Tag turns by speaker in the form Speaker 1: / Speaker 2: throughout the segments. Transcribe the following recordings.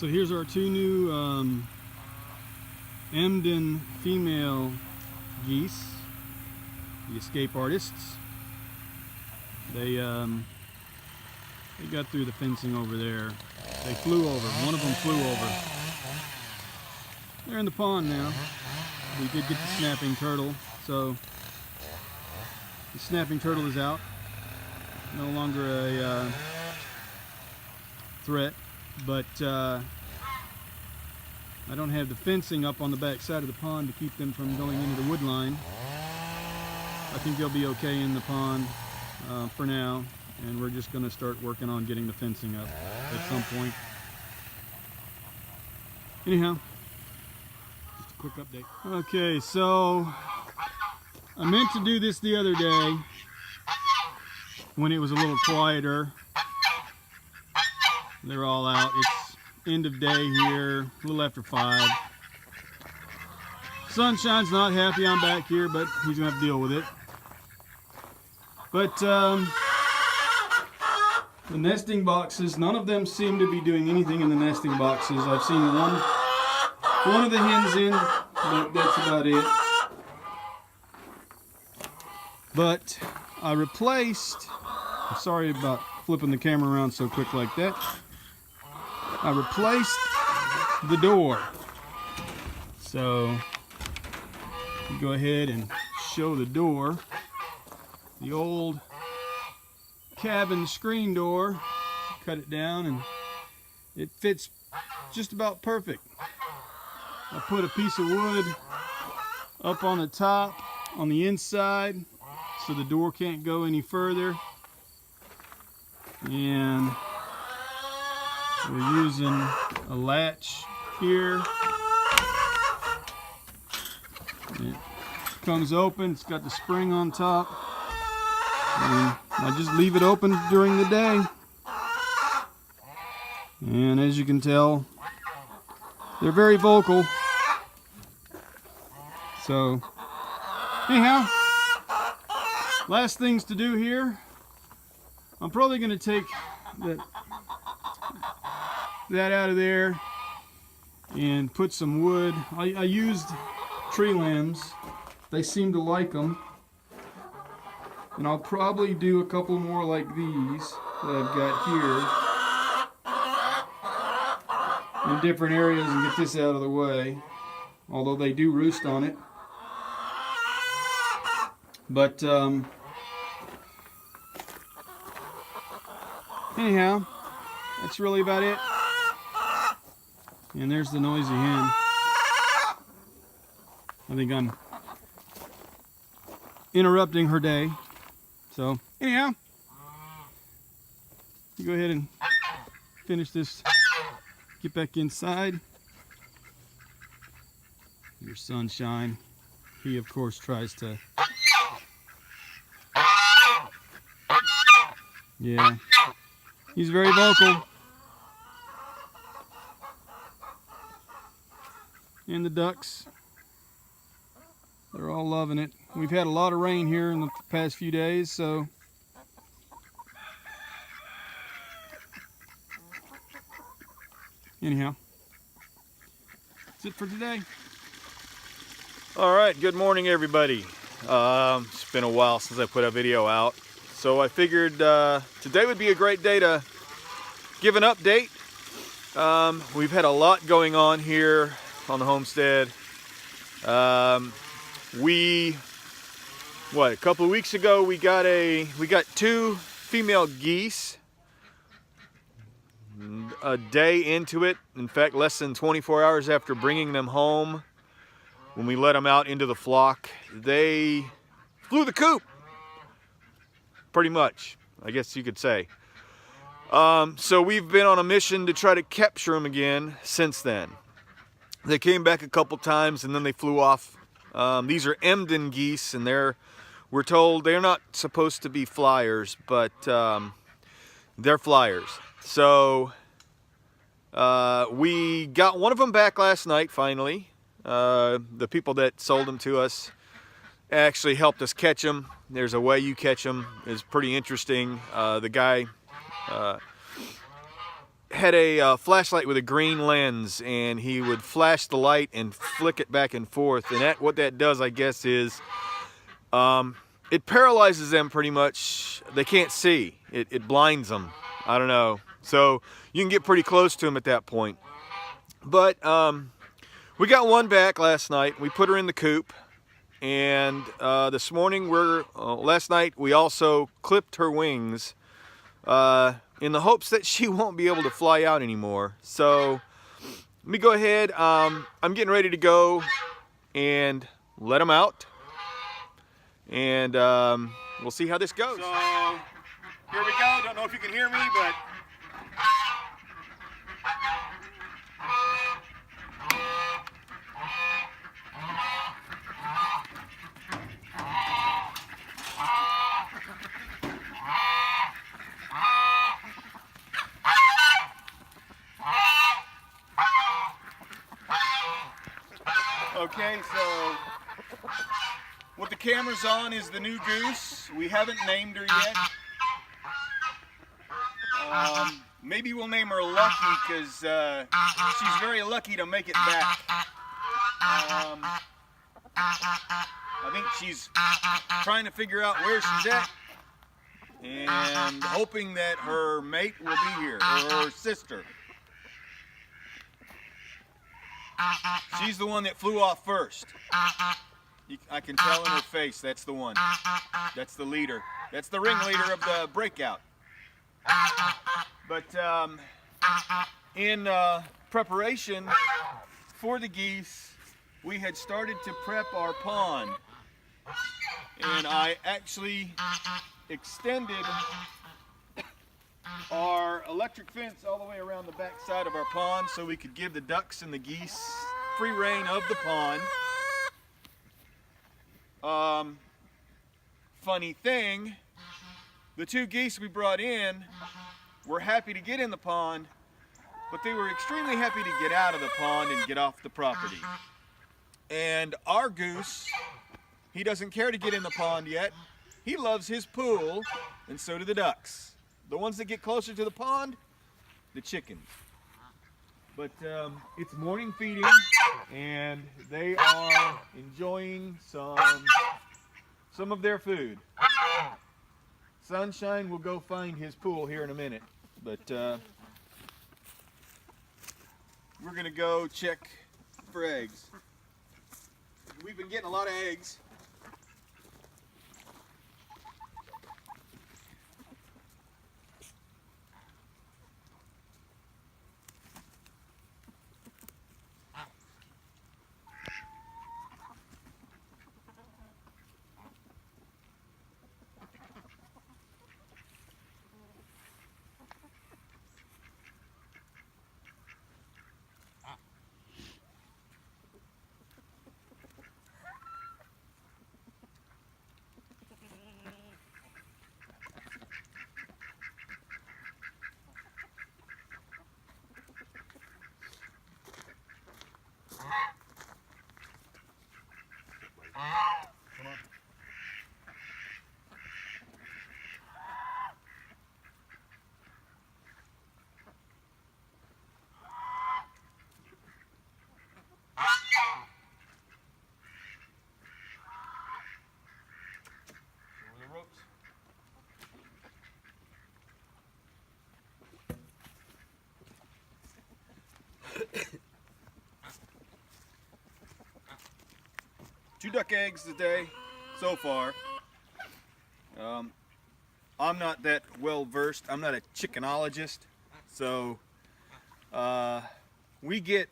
Speaker 1: So here's our two new Emden female geese, the escape artists. They got through the fencing over there. They flew over. One of them flew over. They're in the pond now. We did get the snapping turtle, so the snapping turtle is out. No longer a threat, but I don't have the fencing up on the back side of the pond to keep them from going into the wood line. I think they'll be okay in the pond for now, and we're just going to start working on getting the fencing up at some point. Anyhow, just a quick update. Okay, so I meant to do this the other day when it was a little quieter. They're all out. It's end of day here, a little after 5. Sunshine's not happy I'm back here, but he's gonna have to deal with it. But the nesting boxes, none of them seem to be doing anything in the nesting boxes. I've seen one of the hens in, but that's about it. But I replaced, I'm sorry about flipping the camera around so quick like that. I replaced the door. So you go ahead and show the door. The old cabin screen door. Cut it down and it fits just about perfect. I put a piece of wood up on the top on the inside so the door can't go any further. And we're using a latch here. It comes open, it's got the spring on top. And I just leave it open during the day. And as you can tell, they're very vocal. So, anyhow, last things to do here. I'm probably going to take that out of there and put some wood. I used tree limbs. They seem to like them. And I'll probably do a couple more like these that I've got here in different areas and get this out of the way. Although they do roost on it. But anyhow, that's really about it. And there's the noisy hen. I think I'm interrupting her day. So anyhow, you go ahead and finish this. Get back inside. Your Sunshine. He of course tries to. Yeah. He's very vocal. And the ducks, they're all loving it. We've had a lot of rain here in the past few days, so anyhow, that's it for today.
Speaker 2: All right, good morning everybody. It's been a while since I put a video out. So I figured today would be a great day to give an update. We've had a lot going on here on the homestead. A couple of weeks ago we got 2 female geese. A day into it, in fact less than 24 hours after bringing them home, when we let them out into the flock, they flew the coop. Pretty much, I guess you could say. So we've been on a mission to try to capture them again since then. They came back a couple times and then they flew off. These are Emden geese, and we're told they're not supposed to be flyers, but they're flyers. So we got one of them back last night finally. The people that sold them to us actually helped us catch them. There's a way you catch them. It's pretty interesting. The guy had a flashlight with a green lens, and he would flash the light and flick it back and forth. And what that does, I guess, is it paralyzes them pretty much. They can't see. It blinds them. I don't know. So you can get pretty close to them at that point. But we got one back last night. We put her in the coop. And this morning, last night, we also clipped her wings in the hopes that she won't be able to fly out anymore. So let me go ahead. I'm getting ready to go and let them out. And we'll see how this goes. So here we go. Don't know if you can hear me, but... Okay, so what the camera's on is the new goose. We haven't named her yet. Maybe we'll name her Lucky because she's very lucky to make it back. I think she's trying to figure out where she's at and hoping that her mate will be here, or her sister. She's the one that flew off first. I can tell in her face that's the one. That's the leader. That's the ringleader of the breakout. But in preparation for the geese, we had started to prep our pond. And I actually extended our electric fence all the way around the back side of our pond so we could give the ducks and the geese free reign of the pond. Funny thing, the two geese we brought in were happy to get in the pond, but they were extremely happy to get out of the pond and get off the property. And our goose, he doesn't care to get in the pond yet. He loves his pool, and so do the ducks. The ones that get closer to the pond, the chickens. But it's morning feeding, and they are enjoying some of their food. Sunshine will go find his pool here in a minute, but we're gonna go check for eggs. We've been getting a lot of eggs. Two duck eggs today, so far. I'm not that well versed. I'm not a chickenologist, so we get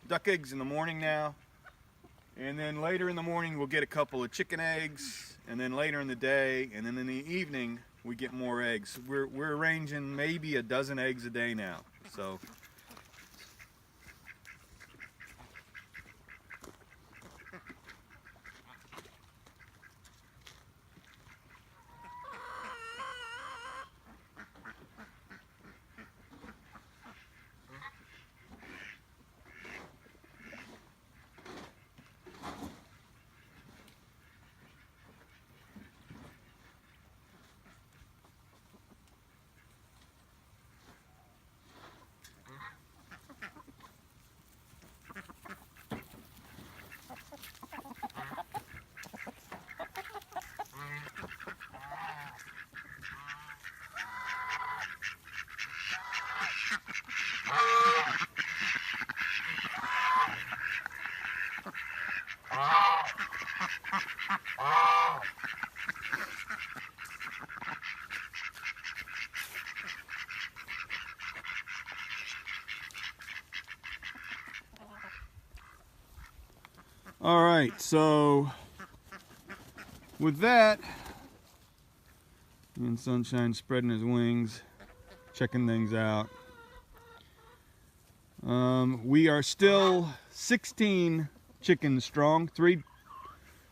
Speaker 2: duck eggs in the morning now, and then later in the morning we'll get a couple of chicken eggs, and then later in the day, and then in the evening we get more eggs. We're arranging maybe a dozen eggs a day now. So.
Speaker 1: All right, so with that, and Sunshine spreading his wings, checking things out. We are still 16 chickens strong, three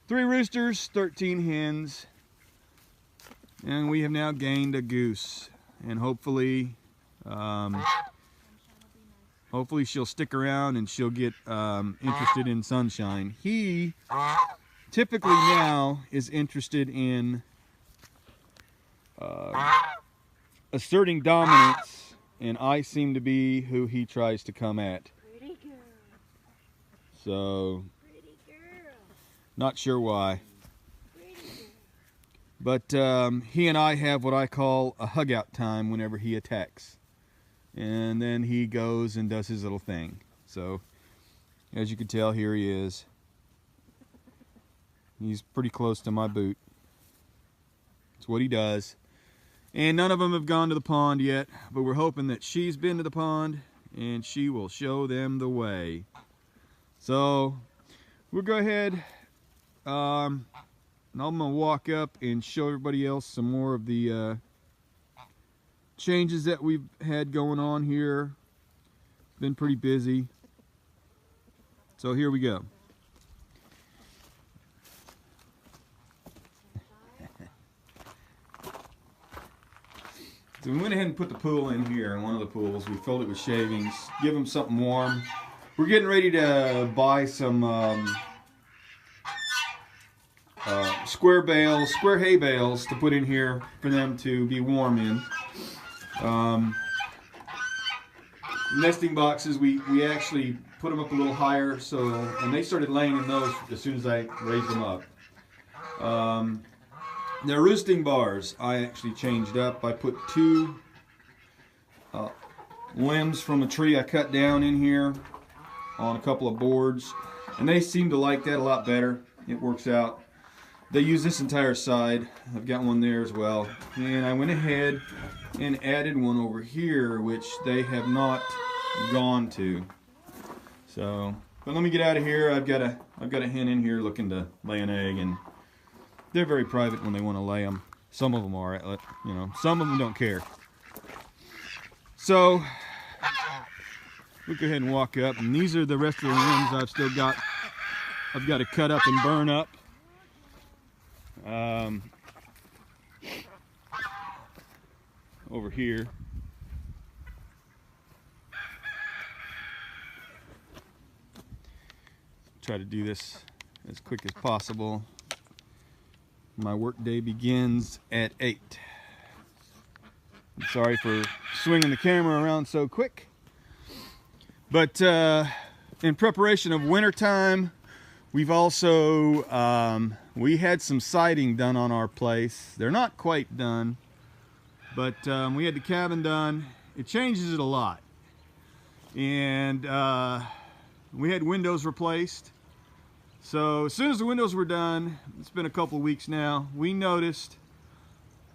Speaker 1: roosters, 13 hens, and we have now gained a goose, and hopefully she'll stick around and she'll get interested in Sunshine. He typically now is interested in asserting dominance, and I seem to be who he tries to come at.
Speaker 3: Pretty girl.
Speaker 1: So,
Speaker 3: Pretty girl.
Speaker 1: not sure why.
Speaker 3: Pretty girl.
Speaker 1: But he and I have what I call a hug out time whenever he attacks. And then he goes and does his little thing. So, as you can tell, here he is. He's pretty close to my boot. It's what he does. And none of them have gone to the pond yet, but we're hoping that she's been to the pond and she will show them the way. So, we'll go ahead, and I'm going to walk up and show everybody else some more of the changes that we've had going on here. Been pretty busy. So here we go. So we went ahead and put the pool in here, in one of the pools. We filled it with shavings, give them something warm. We're getting ready to buy some square hay bales to put in here for them to be warm in. Nesting boxes, we actually put them up a little higher, so, and they started laying in those as soon as I raised them up. Their roosting bars I actually changed up. I put two limbs from a tree I cut down in here on a couple of boards, and they seem to like that a lot better. It works out. They use this entire side. I've got one there as well, and I went ahead and added one over here, which they have not gone to. So, but let me get out of here. I've got a hen in here looking to lay an egg, and they're very private when they want to lay them. Some of them are, you know, some of them don't care. So, we'll go ahead and walk up, and these are the rest of the limbs I've still got. I've got to cut up and burn up. Over here. Try to do this as quick as possible. My work day begins at 8. I'm sorry for swinging the camera around so quick. But in preparation of winter time, we've also, we had some siding done on our place. They're not quite done, but we had the cabin done. It changes it a lot. And we had windows replaced. So as soon as the windows were done, it's been a couple of weeks now, we noticed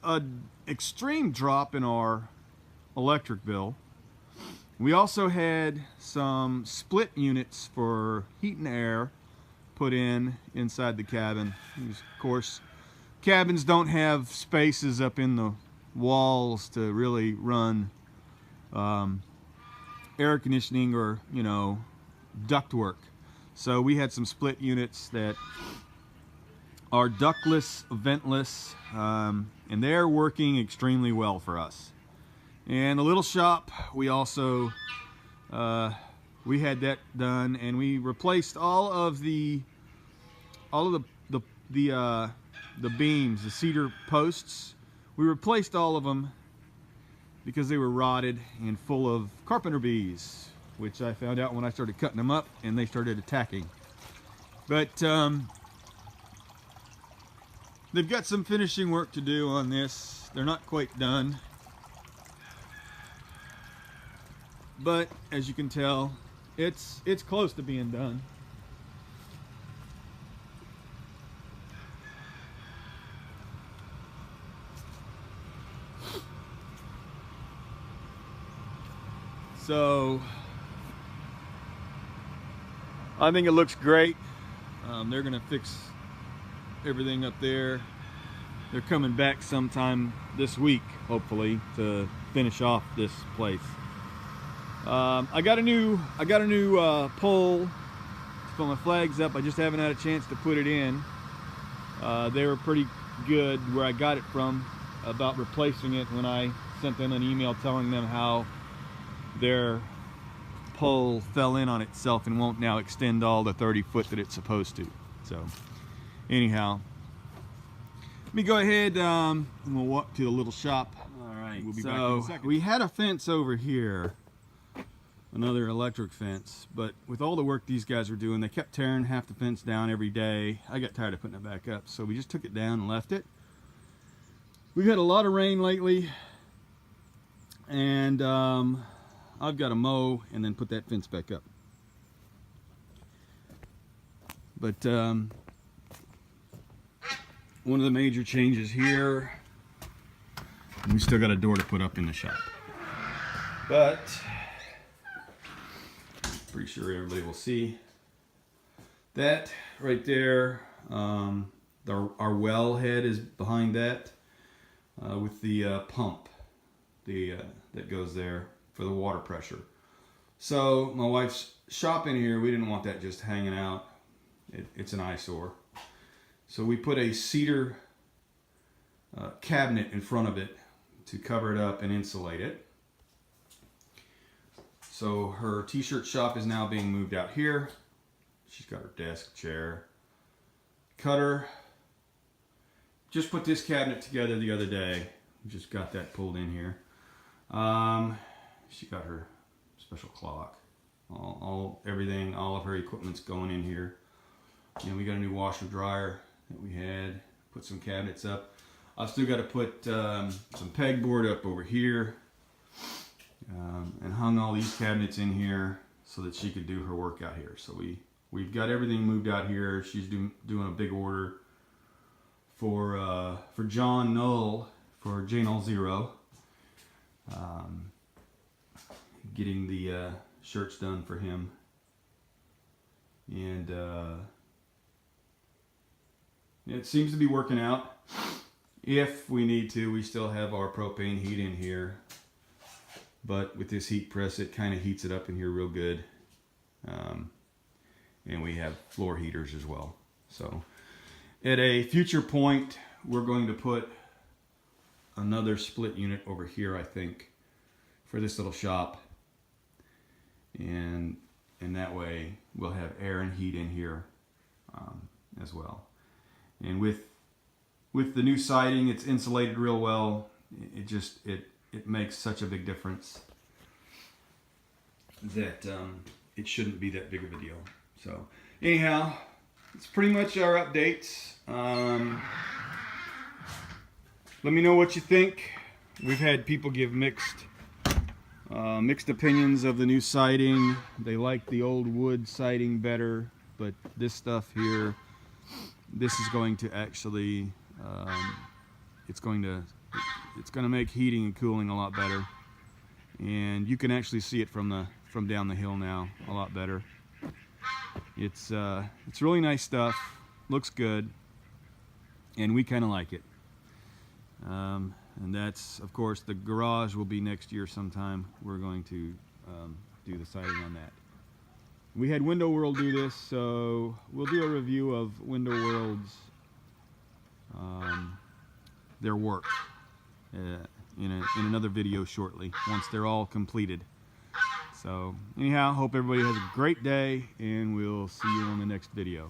Speaker 1: an extreme drop in our electric bill. We also had some split units for heat and air put in inside the cabin. Of course, cabins don't have spaces up in the walls to really run air conditioning or, you know, ductwork. So we had some split units that are ductless, ventless, and they're working extremely well for us. And the little shop, we also we had that done, and we replaced all of the beams, the cedar posts. We replaced all of them because they were rotted and full of carpenter bees, which I found out when I started cutting them up and they started attacking. But they've got some finishing work to do on this. They're not quite done. But as you can tell, it's close to being done.
Speaker 2: So I think it looks great. They're gonna fix everything up there. They're coming back sometime this week, hopefully, to finish off this place. I got a new pole to put my flags up. I just haven't had a chance to put it in. They were pretty good where I got it from about replacing it when I sent them an email telling them how their pole fell in on itself and won't now extend all the 30 foot that it's supposed to. So anyhow, let me go ahead and we'll walk to the little shop.
Speaker 1: All right,
Speaker 2: We'll be
Speaker 1: so
Speaker 2: back in a second.
Speaker 1: we had a fence over here, another electric fence, but with all the work these guys were doing, they kept tearing half the fence down every day. I got tired of putting it back up, so we just took it down and left it. We've had a lot of rain lately, and I've got to mow and then put that fence back up. But one of the major changes here, we still got a door to put up in the shop. But pretty sure everybody will see that right there. Our well head is behind that with the pump that goes there for the water pressure. So my wife's shop in here, we didn't want that just hanging out. It's an eyesore. So we put a cedar cabinet in front of it to cover it up and insulate it. So her t-shirt shop is now being moved out here. She's got her desk, chair, cutter. Just put this cabinet together the other day. Just got that pulled in here. She got her special clock. Everything, all of her equipment's going in here. And we got a new washer dryer that we had. Put some cabinets up. I've still got to put some pegboard up over here. And hung all these cabinets in here so that she could do her work out here. So we've got everything moved out here. She's doing a big order for John Null for J-Null Zero. Getting the shirts done for him, and it seems to be working out. If we need to, we still have our propane heat in here, but with this heat press it kind of heats it up in here real good. And we have floor heaters as well. So at a future point we're going to put another split unit over here, I think, for this little shop, and that way we'll have air and heat in here as well. And with the new siding, it's insulated real well. It makes such a big difference that it shouldn't be that big of a deal. So anyhow, it's pretty much our updates. Let me know what you think. We've had people give mixed opinions of the new siding. They like the old wood siding better, but this stuff here, this is going to actually, it's going to make heating and cooling a lot better, and you can actually see it from down the hill now a lot better. It's really nice stuff, looks good, and we kind of like it. And that's, of course, the garage will be next year sometime. We're going to do the siding on that. We had Window World do this, so we'll do a review of Window World's their work in another video shortly, once they're all completed. So anyhow, hope everybody has a great day, and we'll see you on the next video.